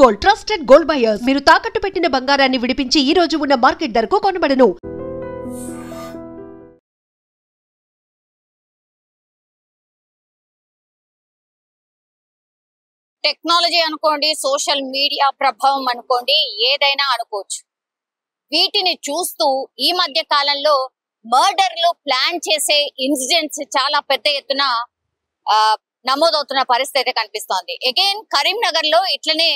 Gold trusted gold buyers మీరు తాకట్టు పెట్టిన బంగారాన్ని విడిపించి ఈ రోజు ఉన్న మార్కెట్ ధరకు కొనబడను. టెక్నాలజీ అనుకోండి, సోషల్ మీడియా ప్రభావం అనుకోండి, ఏదైనా అనుకోవచ్చు. వీటిని చూస్తూ ఈ మధ్య కాలంలో మర్డర్లు ప్లాన్ చేసే ఇన్సిడెంట్స్ చాలా పెద్ద ఎత్తున నమోదవుతున్న పరిస్థితి కనిపిస్తోంది. అగైన్ కరీంనగర్ లో ఇట్లనే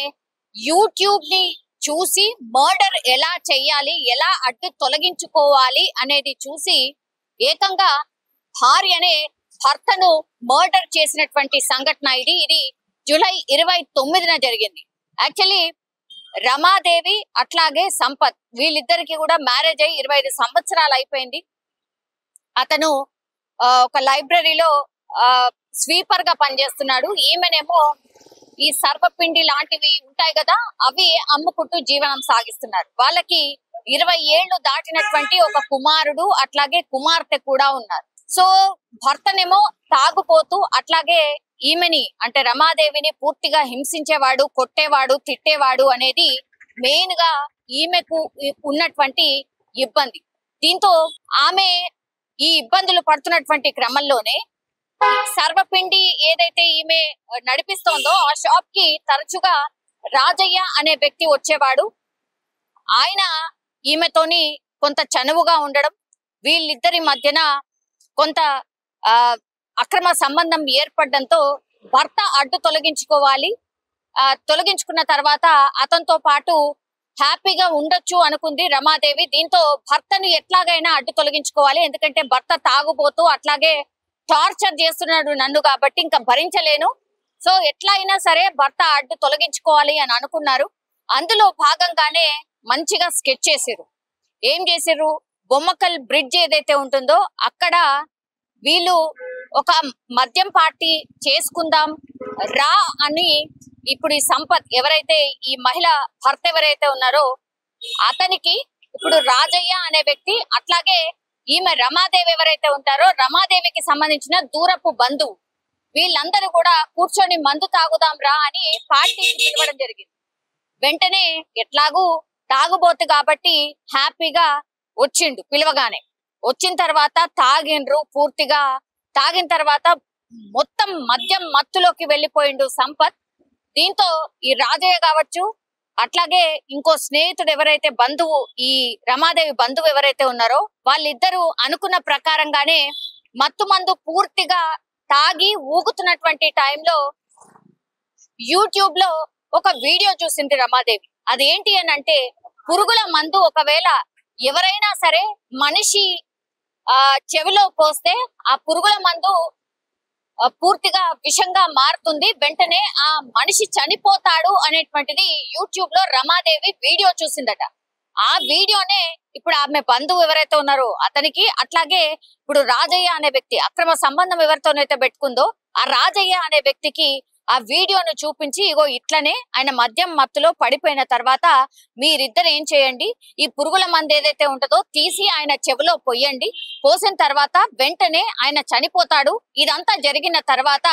యూట్యూబ్ ని చూసి మర్డర్ ఎలా చెయ్యాలి, ఎలా అడ్డు తొలగించుకోవాలి అనేది చూసి ఏకంగా భార్యనే భర్తను మర్డర్ చేసినటువంటి సంఘటన ఇది జూలై 29న జరిగింది. యాక్చువల్లీ రమాదేవి అట్లాగే సంపత్ వీళ్ళిద్దరికి కూడా మ్యారేజ్ అయ్యి 25 సంవత్సరాలు అయిపోయింది. అతను ఒక లైబ్రరీలో స్వీపర్ గా పనిచేస్తున్నాడు. ఈమెనేమో ఈ సర్వపిండి లాంటివి ఉంటాయి కదా, అవి అమ్ముకుంటూ జీవనం సాగిస్తున్నారు. వాళ్ళకి 20 ఏళ్లు దాటినటువంటి ఒక కుమారుడు అట్లాగే కుమార్తె కూడా ఉన్నారు. సో భర్తనేమో తాగుపోతూ అట్లాగే ఈమెని అంటే రమాదేవిని పూర్తిగా హింసించేవాడు, కొట్టేవాడు, తిట్టేవాడు అనేది మెయిన్ గా ఈమెకు ఉన్నటువంటి ఇబ్బంది. దీంతో ఆమె ఈ ఇబ్బందులు పడుతున్నటువంటి క్రమంలోనే సర్వపిండి ఏదైతే ఈమె నడిపిస్తోందో ఆ షాప్ కి తరచుగా రాజయ్య అనే వ్యక్తి వచ్చేవాడు. ఆయన ఈమెతోని కొంత చనువుగా ఉండడం, వీళ్ళిద్దరి మధ్యన కొంత అక్రమ సంబంధం ఏర్పడడంతో భర్త అడ్డు తొలగించుకోవాలి. తొలగించుకున్న తర్వాత అతనితో పాటు హ్యాపీగా ఉండొచ్చు అనుకుంది రమాదేవి. దీంతో భర్తను ఎట్లాగైనా అడ్డు తొలగించుకోవాలి, ఎందుకంటే భర్త తాగుబోతూ అట్లాగే టార్చర్ చేస్తున్నాడు నన్ను, కాబట్టి ఇంకా భరించలేను. సో ఎట్లా అయినా సరే భర్త అడ్డు తొలగించుకోవాలి అని అనుకున్నారు. అందులో భాగంగానే మంచిగా స్కెచ్ చేసిర్రు. ఏం చేసిర్రు, బొమ్మకల్ బ్రిడ్జ్ ఏదైతే ఉంటుందో అక్కడ వీళ్ళు ఒక మద్యం పార్టీ చేసుకుందాం రా అని ఇప్పుడు ఈ సంపత్ ఎవరైతే ఈ మహిళ భర్త ఎవరైతే ఉన్నారో అతనికి ఇప్పుడు రాజయ్య అనే వ్యక్తి అట్లాగే ఈమె రమాదేవి ఎవరైతే ఉంటారో రమాదేవికి సంబంధించిన దూరపు బంధువు వీళ్ళందరూ కూడా కూర్చొని మందు తాగుదాం రా అని పార్టీకి పిలవడం జరిగింది. వెంటనే ఎట్లాగూ తాగుబోతు కాబట్టి హ్యాపీగా వచ్చిండు. పిలవగానే వచ్చిన తర్వాత తాగిండ్రు. పూర్తిగా తాగిన తర్వాత మొత్తం మద్యం మత్తులోకి వెళ్ళిపోయిండు సంపత్. దీంతో ఈ రాజయ్య కావచ్చు అట్లాగే ఇంకో స్నేహితుడు ఎవరైతే బంధువు ఈ రమాదేవి బంధువు ఎవరైతే ఉన్నారో వాళ్ళిద్దరూ అనుకున్న ప్రకారంగానే మత్తు మందు పూర్తిగా తాగి ఊగుతున్నటువంటి టైంలో యూట్యూబ్ లో ఒక వీడియో చూసింది రమాదేవి. అదేంటి అని అంటే, పురుగుల మందు ఒకవేళ ఎవరైనా సరే మనిషి చెవిలో పోస్తే ఆ పురుగుల మందు పూర్తిగా విషంగా మారుతుంది, వెంటనే ఆ మనిషి చనిపోతాడు అనేటువంటిది యూట్యూబ్ లో రమాదేవి వీడియో చూసిందట. ఆ వీడియోనే ఇప్పుడు ఆమె బంధువు ఎవరైతే ఉన్నారో అతనికి అట్లాగే ఇప్పుడు రాజయ్య అనే వ్యక్తి అక్రమ సంబంధం ఎవరితోనైతే పెట్టుకుందో ఆ రాజయ్య అనే వ్యక్తికి ఆ వీడియోను చూపించి, ఇగో ఇట్లనే ఆయన మద్యం మత్తులో పడిపోయిన తర్వాత మీరిద్దరు ఏం చేయండి, ఈ పురుగుల మందు ఏదైతే ఉంటుందో తీసి ఆయన చెవిలో పొయ్యండి, పోసిన తర్వాత వెంటనే ఆయన చనిపోతాడు, ఇదంతా జరిగిన తర్వాత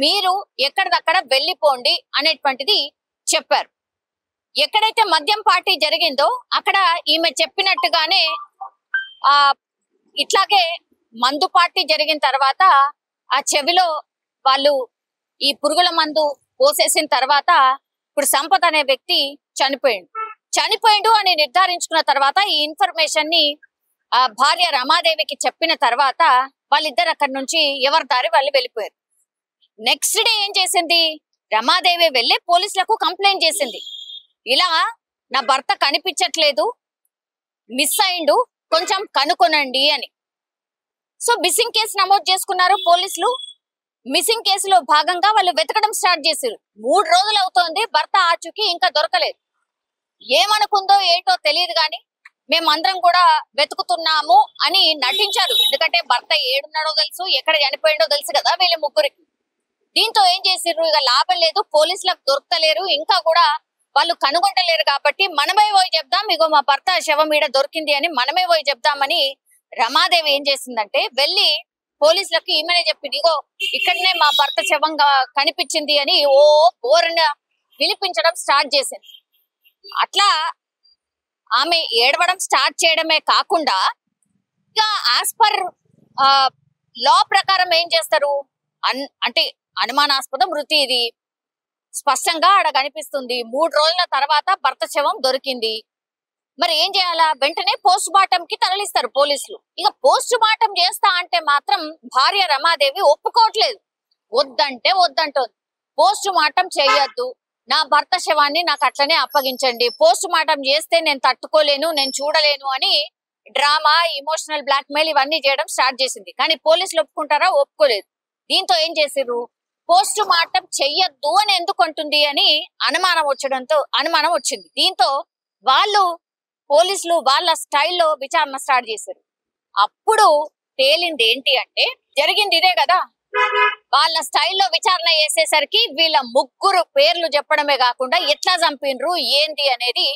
మీరు ఎక్కడిదక్కడ వెళ్ళిపోండి అనేటువంటిది చెప్పారు. ఎక్కడైతే మద్యం పార్టీ జరిగిందో అక్కడ ఈమె చెప్పినట్టుగానే ఇట్లాగే మందు పార్టీ జరిగిన తర్వాత ఆ చెవిలో వాళ్ళు ఈ పురుగుల మందు పోసేసిన తర్వాత ఇప్పుడు సంపత్ అనే వ్యక్తి చనిపోయిండు అని నిర్ధారించుకున్న తర్వాత ఈ ఇన్ఫర్మేషన్ ని ఆ భార్య రమాదేవికి చెప్పిన తర్వాత వాళ్ళిద్దరు అక్కడి నుంచి ఎవరి దారి వాళ్ళు వెళ్ళిపోయారు. నెక్స్ట్ డే ఏం చేసింది, రమాదేవి వెళ్ళి పోలీసులకు కంప్లైంట్ చేసింది, ఇలా నా భర్త కనిపించట్లేదు, మిస్ అయిండు, కొంచెం కనుక్కొనండి అని. సో మిస్సింగ్ కేసు నమోదు చేసుకున్నారు పోలీసులు. మిస్సింగ్ కేసులో భాగంగా వాళ్ళు వెతకడం స్టార్ట్ చేశారు. 3 రోజులు అవుతోంది, భర్త ఆచూకీ ఇంకా దొరకలేదు. ఏమనుకుందో ఏంటో తెలియదు కానీ మేమందరం కూడా వెతుకుతున్నాము అని నటించారు. ఎందుకంటే భర్త ఏడున్నాడో తెలుసు, ఎక్కడ చనిపోయిండో తెలుసు కదా వీళ్ళ ముగ్గురికి. దీంతో ఏం చేసిర్రు, ఇక లాభం లేదు, పోలీసులకు దొరకలేరు, ఇంకా కూడా వాళ్ళు కనుగొంటలేరు కాబట్టి మనమే పోయి చెప్దాం, ఇగో మా భర్త శవం ఈడ దొరికింది అని మనమే పోయి చెప్దామని రమాదేవి ఏం చేసిందంటే వెళ్ళి పోలీసులకు ఈమెనే చెప్పింది, ఇగో ఇక్కడనే మా భర్త శవంగా కనిపించింది అని ఓ బోరన విలిపించడం స్టార్ట్ చేసింది. అట్లా ఆమె ఏడవడం స్టార్ట్ చేయడమే కాకుండా ఇక యాజ్ పర్ లా ప్రకారం ఏం చేస్తారు అంటే అనుమానాస్పద మృతి ఇది స్పష్టంగా ఆడ కనిపిస్తుంది. 3 రోజుల తర్వాత భర్త శవం దొరికింది. మరి ఏం చేయాలా? వెంటనే పోస్ట్ మార్టం కి తరలిస్తారు పోలీసులు. ఇక పోస్ట్ మార్టం చేస్తా అంటే మాత్రం భార్య రమాదేవి ఒప్పుకోవట్లేదు. వద్దంటే వద్దంటోంది. పోస్ట్ మార్టం చేయొద్దు, నా భర్త శవాన్ని నాకు అట్లనే అప్పగించండి, పోస్ట్ మార్టం చేస్తే నేను తట్టుకోలేను, నేను చూడలేను అని డ్రామా, ఇమోషనల్ బ్లాక్ మెయిల్ ఇవన్నీ చేయడం స్టార్ట్ చేసింది. కానీ పోలీసులు ఒప్పుకుంటారా? ఒప్పుకోలేదు. దీంతో ఏం చేసిర్రు? పోస్ట్ మార్టం చెయ్యొద్దు అని ఎందుకు అంటుంది అని అనుమానం వచ్చింది. దీంతో పోలీసులు వాళ్ళ స్టైల్లో విచారణ స్టార్ట్ చేశారు. అప్పుడు తేలింది ఏంటి అంటే జరిగింది ఇదే కదా. వాళ్ళ స్టైల్లో విచారణ చేసేసరికి వీళ్ళ ముగ్గురు పేర్లు చెప్పడమే కాకుండా ఎట్లా చంపినరు ఏంది అనేది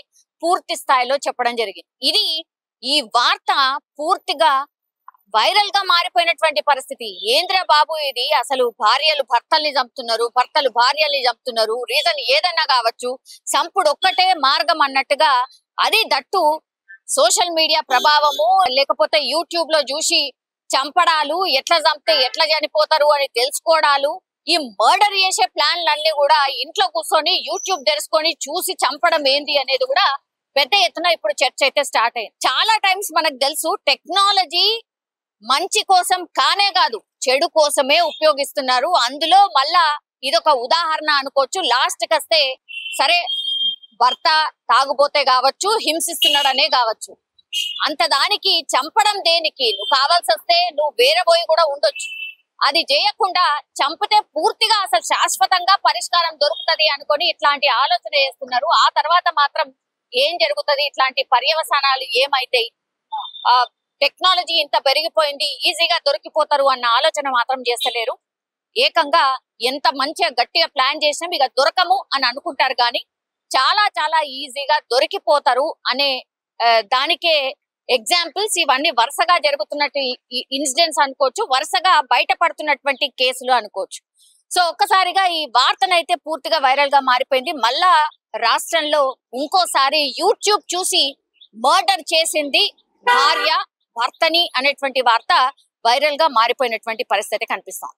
పూర్తి స్థాయిలో చెప్పడం జరిగింది. ఈ వార్త పూర్తిగా వైరల్ గా మారిపోయినటువంటి పరిస్థితి. ఏంద్రా బాబు ఇది, అసలు భార్యలు భర్తల్ని చంపుతున్నారు, భర్తలు భార్యల్ని చంపుతున్నారు, రీజన్ ఏదన్నా కావచ్చు, చంపుడు ఒక్కటే మార్గం అన్నట్టుగా, అది దట్టు సోషల్ మీడియా ప్రభావము, లేకపోతే యూట్యూబ్ లో చూసి చంపడాలు, ఎట్లా చంపితే ఎట్లా చనిపోతారు అని తెలుసుకోవడాలు, ఈ మర్డర్ చేసే ప్లాన్లన్నీ కూడా ఇంట్లో కూర్చొని యూట్యూబ్ తెలుసుకొని చూసి చంపడం ఏంది అనేది కూడా పెద్ద ఎత్తున ఇప్పుడు చర్చ అయితే స్టార్ట్ అయింది. చాలా టైమ్స్ మనకు తెలుసు టెక్నాలజీ మంచి కోసం కానే కాదు చెడు కోసమే ఉపయోగిస్తున్నారు. అందులో మళ్ళా ఇదొక ఉదాహరణ అనుకోవచ్చు. లాస్ట్ కస్తే సరే భర్త తాగుబోతే కావచ్చు, హింసిస్తున్నాడనే కావచ్చు, అంత దానికి చంపడం దేనికి? నువ్వు కావాల్సి వస్తే నువ్వు వేరే పోయి కూడా ఉండొచ్చు. అది చేయకుండా చంపితే పూర్తిగా అసలు శాశ్వతంగా పరిష్కారం దొరుకుతది అనుకొని ఇట్లాంటి ఆలోచన చేస్తున్నారు. ఆ తర్వాత మాత్రం ఏం జరుగుతుంది, ఇట్లాంటి పర్యవసానాలు ఏమైతాయి, టెక్నాలజీ ఇంత పెరిగిపోయింది, ఈజీగా దొరికిపోతారు అన్న ఆలోచన మాత్రం చేస్తలేరు. ఏకంగా ఎంత మంచిగా గట్టిగా ప్లాన్ చేసినా ఇక దొరకము అని అనుకుంటారు, కానీ చాలా చాలా ఈజీగా దొరికిపోతారు అనే దానికే ఎగ్జాంపుల్స్ ఇవన్నీ వరుసగా జరుగుతున్నట్టు ఇన్సిడెంట్స్ అనుకోవచ్చు, వరుసగా బయటపడుతున్నటువంటి కేసులు అనుకోవచ్చు. సో ఒక్కసారిగా ఈ వార్తనైతే పూర్తిగా వైరల్ గా మారిపోయింది. మళ్ళా రాష్ట్రంలో ఇంకోసారి యూట్యూబ్ చూసి మర్డర్ చేసింది భార్య భర్తని అనేటువంటి వార్త వైరల్ గా మారిపోయినటువంటి పరిస్థితి కనిపిస్తోంది.